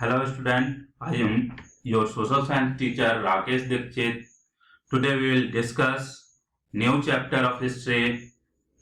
Hello student, I am your social science teacher Rakesh Dikshit. Today we will discuss new chapter of history,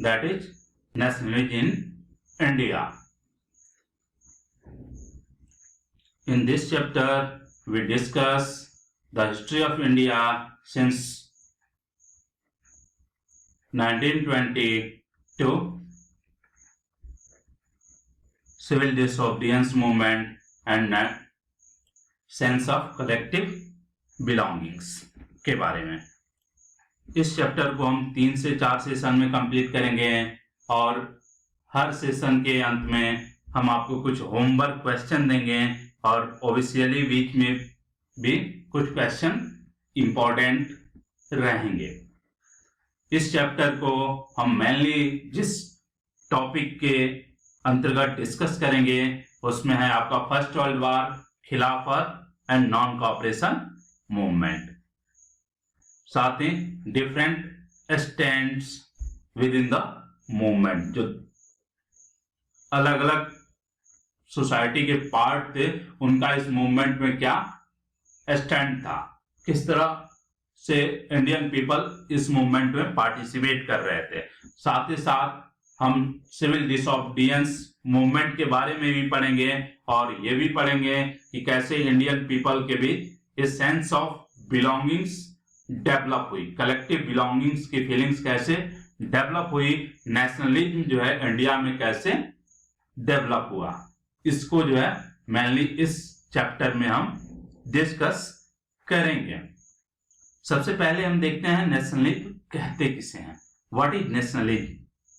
that is nationalism in India. In this chapter we discuss the history of India since 1920 to civil disobedience movement and sense of collective belongings के बारे में। इस chapter को हम 3 से 4 session में complete करेंगे और हर सेशन के अंत में हम आपको कुछ होमवर्क क्वेश्चन देंगे और ऑब्वियसली बीच में भी कुछ क्वेश्चन इंपॉर्टेंट रहेंगे। इस चैप्टर को हम मेनली जिस टॉपिक के अंतर्गत डिस्कस करेंगे उसमें है आपका first world war, Khilafat and non cooperation movement, साथ ही different stands within the movement. जो अलग अलग सोसाइटी के पार्ट थे उनका इस मूवमेंट में क्या स्टैंड था, किस तरह से इंडियन पीपल इस मूवमेंट में पार्टिसिपेट कर रहे थे। साथ ही साथ हम सिविल डिसोबीडियंस मूवमेंट के बारे में भी पढ़ेंगे और ये भी पढ़ेंगे कि कैसे इंडियन पीपल के बीच इस सेंस ऑफ बिलोंगिंग्स डेवलप हुई, कलेक्टिव बिलोंगिंग्स की फीलिंग्स कैसे डेवलप हुई, नेशनलिज्म जो है इंडिया में कैसे डेवलप हुआ। इसको जो है मेनली इस चैप्टर में हम डिस्कस करेंगे। सबसे पहले हम देखते हैं नेशनलिज्म कहते किसे हैं। What is nationalism?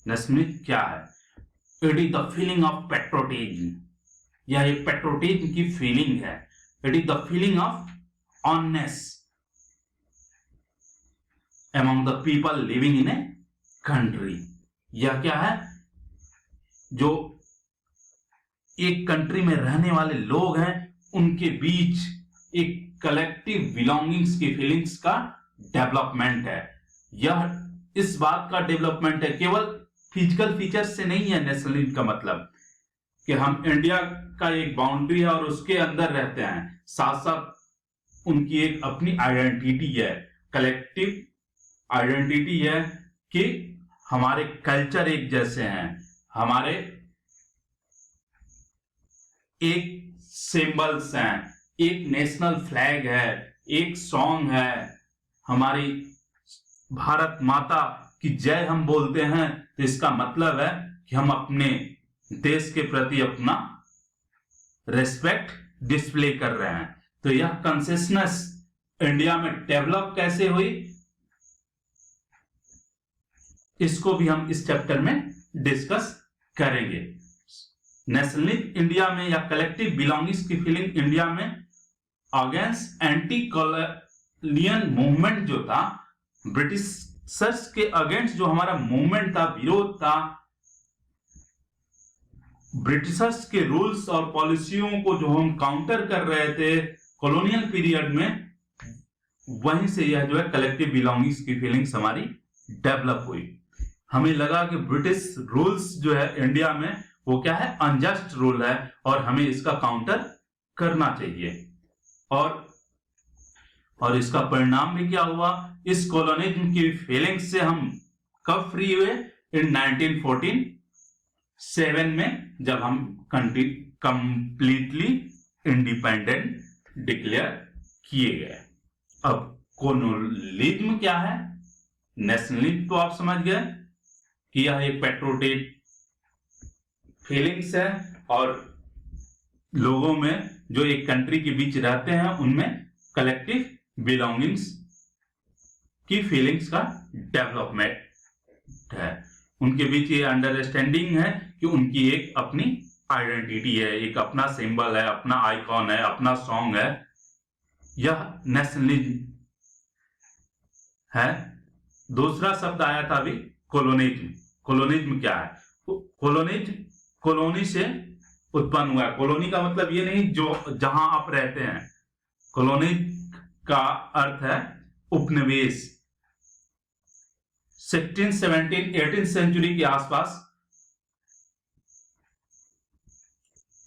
नेशनलिज्म क्या है? It is the feeling of patriotism. यह एक पेट्रोटिज्म की फीलिंग है। It is the feeling of oneness among the people living in a country। यह क्या है? जो एक कंट्री में रहने वाले लोग हैं उनके बीच एक कलेक्टिव बिलोंगिंग्स की फीलिंग्स का डेवलपमेंट है। यह इस बात का डेवलपमेंट है, केवल फिजिकल फीचर्स से नहीं है। नेशनलिज्म का मतलब कि हम इंडिया का एक बाउंड्री है और उसके अंदर रहते हैं, साथ साथ उनकी एक अपनी आइडेंटिटी है, कलेक्टिव आइडेंटिटी है कि हमारे कल्चर एक जैसे हैं, हमारे एक सिंबल्स हैं, एक नेशनल फ्लैग है, एक सॉन्ग है, हमारी भारत माता की जय हम बोलते हैं, तो इसका मतलब है कि हम अपने देश के प्रति अपना रेस्पेक्ट डिस्प्ले कर रहे हैं। तो यह कॉन्शियसनेस इंडिया में डेवलप कैसे हुई, इसको भी हम इस चैप्टर में डिस्कस करेंगे। नेशनलिज्म इंडिया में या कलेक्टिव बिलोंगिंग्स की फीलिंग इंडिया में अगेंस्ट एंटी कॉलोनियल मूवमेंट जो था, ब्रिटिशर्स के अगेंस्ट जो हमारा मूवमेंट था, विरोध था, ब्रिटिशर्स के रूल्स और पॉलिसियों को जो हम काउंटर कर रहे थे कॉलोनियल पीरियड में, वहीं से यह जो है कलेक्टिव बिलोंगिंग्स की फीलिंग्स हमारी डेवलप हुई। हमें लगा कि ब्रिटिश रूल्स जो है इंडिया में वो क्या है, अनजस्ट रूल है और हमें इसका काउंटर करना चाहिए। और इसका परिणाम भी क्या हुआ, इस कॉलोनिज्म की फीलिंग्स से हम कब फ्री हुए? इन 1947 में, जब हम कंट्री कंप्लीटली इंडिपेंडेंट डिक्लेयर किए गए। अब कॉलोनिज्म क्या है, नेशनलिज्म तो आप समझ गए कि यह एक पेट्रोटिक फीलिंग्स है और लोगों में जो एक कंट्री के बीच रहते हैं उनमें कलेक्टिव बिलोंगिंग्स की फीलिंग्स का डेवलपमेंट है। उनके बीच ये अंडरस्टैंडिंग है कि उनकी एक अपनी आइडेंटिटी है, एक अपना सिंबल है, अपना आइकॉन है, अपना सॉन्ग है। यह नेशनलिज्म है। दूसरा शब्द आया था अभी, कोलोनिज्म। कोलोनिज्म क्या है? कोलोनिज्म कॉलोनी से उत्पन्न हुआ है। कॉलोनी का मतलब ये नहीं जो जहां आप रहते हैं, कॉलोनी का अर्थ है उपनिवेश। 16, 17, 18 सेंचुरी के आसपास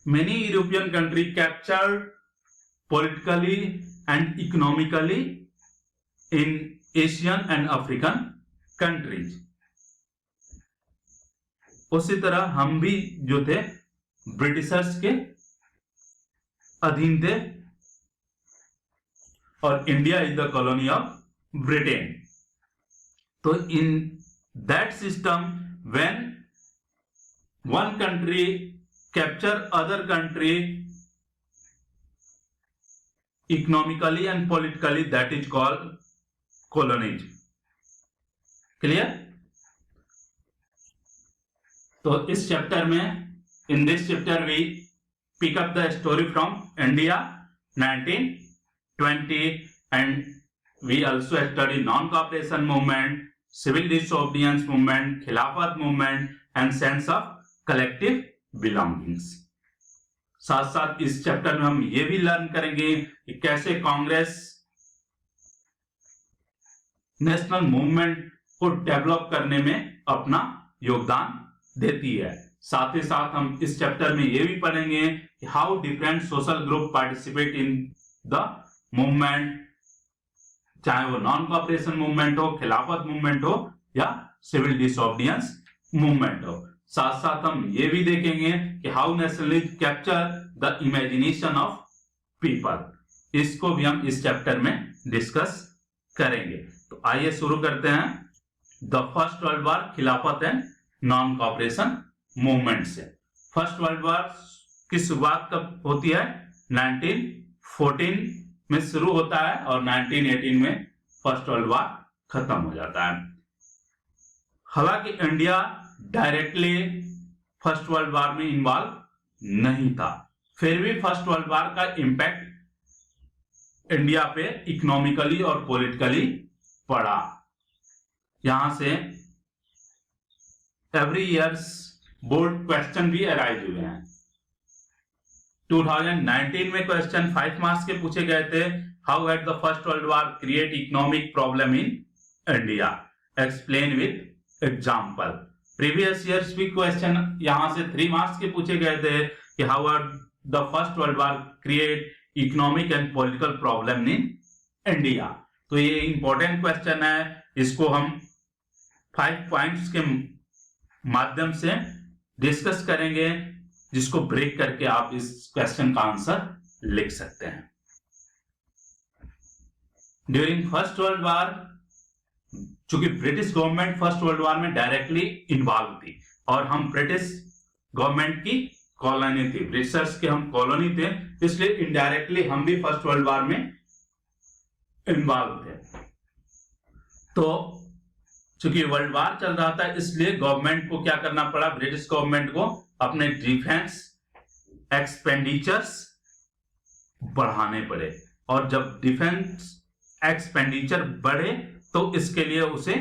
many European countries captured politically and economically in Asian and African countries. उसी तरह हम भी जो थे ब्रिटिशर्स के अधीन थे और India is the colony of Britain. तो in that system when one country capture other country economically and politically, that is called colonies. Clear? तो इस चैप्टर में, in this chapter we pick up the story from India 1920 and we also study non-cooperation movement, civil disobedience movement, खिलाफत movement and sense of collective belongings. साथ साथ इस chapter में हम ये भी लर्न करेंगे कि कैसे कांग्रेस नेशनल मूवमेंट को डेवलप करने में अपना योगदान देती है. साथ ही साथ हम इस चैप्टर में ये भी पढ़ेंगे कि how different social group participate in the movement, चाहे वो नॉन कोऑपरेशन मूवमेंट हो, खिलाफत मूवमेंट हो या सिविल डिसोबीडियंस मूवमेंट हो. साथ साथ हम ये भी देखेंगे कि how nationalism capture the imagination of people. इसको भी हम इस चैप्टर में डिस्कस करेंगे. तो आइए शुरू करते हैं. The first world war, Khilafat and non cooperation movement से. फर्स्ट वर्ल्ड वॉर की शुरुआत कब होती है? 1914 में शुरू होता है और 1918 में फर्स्ट वर्ल्ड वॉर खत्म हो जाता है. हालांकि India directly first world war में इन्वॉल्व नहीं था, फिर भी फर्स्ट वर्ल्ड वॉर का इंपैक्ट इंडिया पे इकोनॉमिकली और पॉलिटिकली पड़ा. यहां से एवरी ईयर्स बोर्ड क्वेश्चन भी अराइज हुए हैं. 2019 में क्वेश्चन 5 मार्क्स के पूछे गए थे. How had the first world war create economic problem in India, explain with example. Previous years भी क्वेश्चन यहां से 3 मार्क्स के पूछे गए थे कि how had the first world war create economic and political problem in India. तो ये इंपॉर्टेंट क्वेश्चन है. इसको हम 5 पॉइंट्स के माध्यम से डिस्कस करेंगे, जिसको ब्रेक करके आप इस क्वेश्चन का आंसर लिख सकते हैं. ड्यूरिंग फर्स्ट वर्ल्ड वॉर, चूंकि British government first world war में डायरेक्टली इन्वॉल्व थी और हम ब्रिटिश गवर्नमेंट की कॉलोनी थी, ब्रिटिशर्स के हम कॉलोनी थे, इसलिए इनडायरेक्टली हम भी फर्स्ट वर्ल्ड वॉर में इन्वॉल्व थे. तो चूंकि वर्ल्ड वॉर चल रहा था, इसलिए गवर्नमेंट को क्या करना पड़ा, ब्रिटिश गवर्नमेंट को अपने डिफेंस एक्सपेंडिचर्स बढ़ाने पड़े. और जब डिफेंस एक्सपेंडिचर बढ़े तो इसके लिए उसे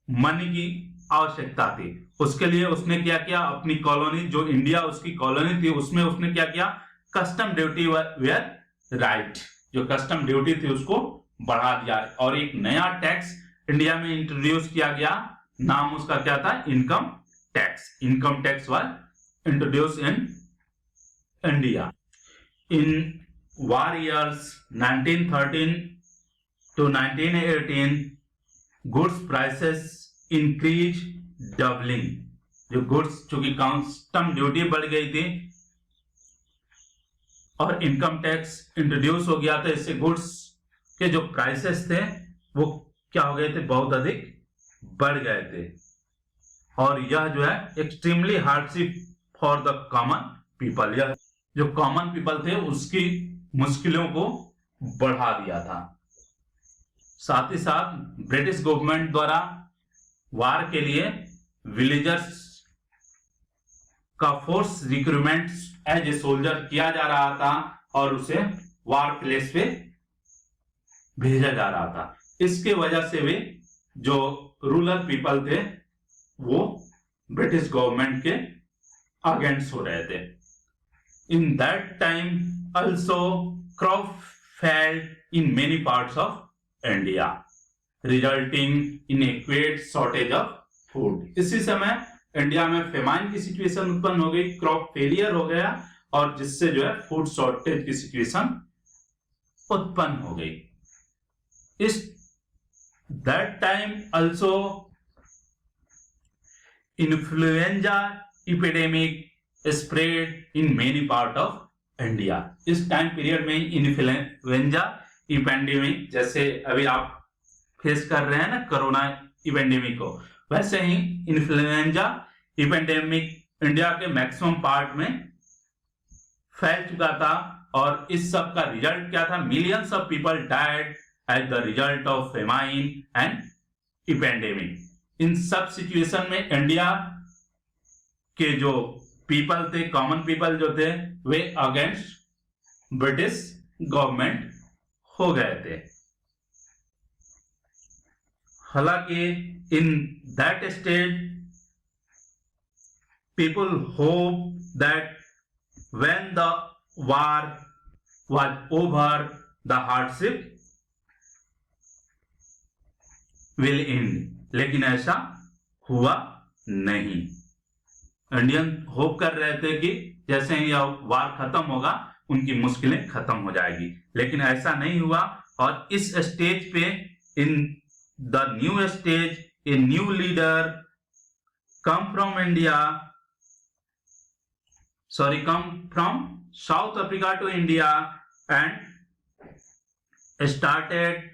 मनी की आवश्यकता थी. उसके लिए उसने क्या किया, अपनी कॉलोनी, जो इंडिया उसकी कॉलोनी थी, उसमें उसने क्या किया, कस्टम ड्यूटी वेयर राइट, जो कस्टम ड्यूटी थी उसको बढ़ा दिया और एक नया टैक्स इंडिया में इंट्रोड्यूस किया गया. नाम उसका क्या था, income tax. Income tax was introduce in India. In war years 1913 to 1918 goods prices increased doubling. जो गुड्स, चूंकि कस्टम ड्यूटी बढ़ गई थी और इनकम टैक्स इंट्रोड्यूस हो गया था, इससे गुड्स के जो प्राइसेस थे वो क्या हो गए थे, बहुत अधिक बढ़ गए थे. और यह जो है extremely hardship for the common people, यह जो कॉमन पीपल थे उसकी मुश्किलों को बढ़ा दिया था. साथ ही साथ ब्रिटिश गवर्नमेंट द्वारा वार के लिए विलेजर्स का force recruitment as a soldier किया जा रहा था और उसे वार प्लेस पे भेजा जा रहा था. इसके वजह से वे जो रूरल पीपल थे वो ब्रिटिश गवर्नमेंट के अगेंस्ट हो रहे थे. In that time also crop failed in many parts of India, resulting in a great shortage of food. इसी समय इंडिया में फेमाइन की सिचुएशन उत्पन्न हो गई, क्रॉप फेलियर हो गया और जिससे जो है फूड शॉर्टेज की सिचुएशन उत्पन्न हो गई। इस that time also influenza epidemic spread in many part of India. इस टाइम पीरियड में इन्फ्लुएंजा इपेंडेमिक, जैसे अभी आप फेस कर रहे हैं ना कोरोना इपेंडेमिक को, वैसे ही इन्फ्लुएंजा इपेंडेमिक इंडिया के मैक्सिमम पार्ट में फैल चुका था और इस सब का रिजल्ट क्या था? Millions of people died as the result of famine and epidemic. इन सब सिचुएशन में इंडिया के जो पीपल थे, कॉमन पीपल जो थे, वे अगेंस्ट ब्रिटिश गवर्नमेंट हो गए थे। हालांकि in that stage people hope that when the war was over the hardship will and, लेकिन ऐसा हुआ नहीं। इंडियन होप कर रहे थे कि जैसे ही यह वार खत्म होगा उनकी मुश्किलें खत्म हो जाएगी, लेकिन ऐसा नहीं हुआ। और इस स्टेज पे, in the new stage, a new leader come from South Africa to India and started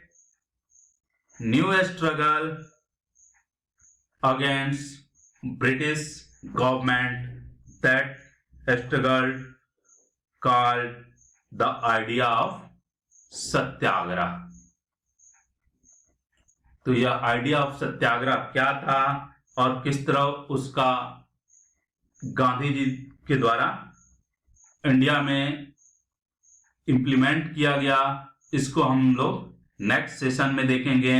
new struggle against British government. That struggle called the idea of satyagraha. तो यह आइडिया ऑफ सत्याग्रह क्या था और किस तरह उसका गांधी जी के द्वारा इंडिया में इम्प्लीमेंट किया गया, इसको हम लोग नेक्स्ट सेशन में देखेंगे।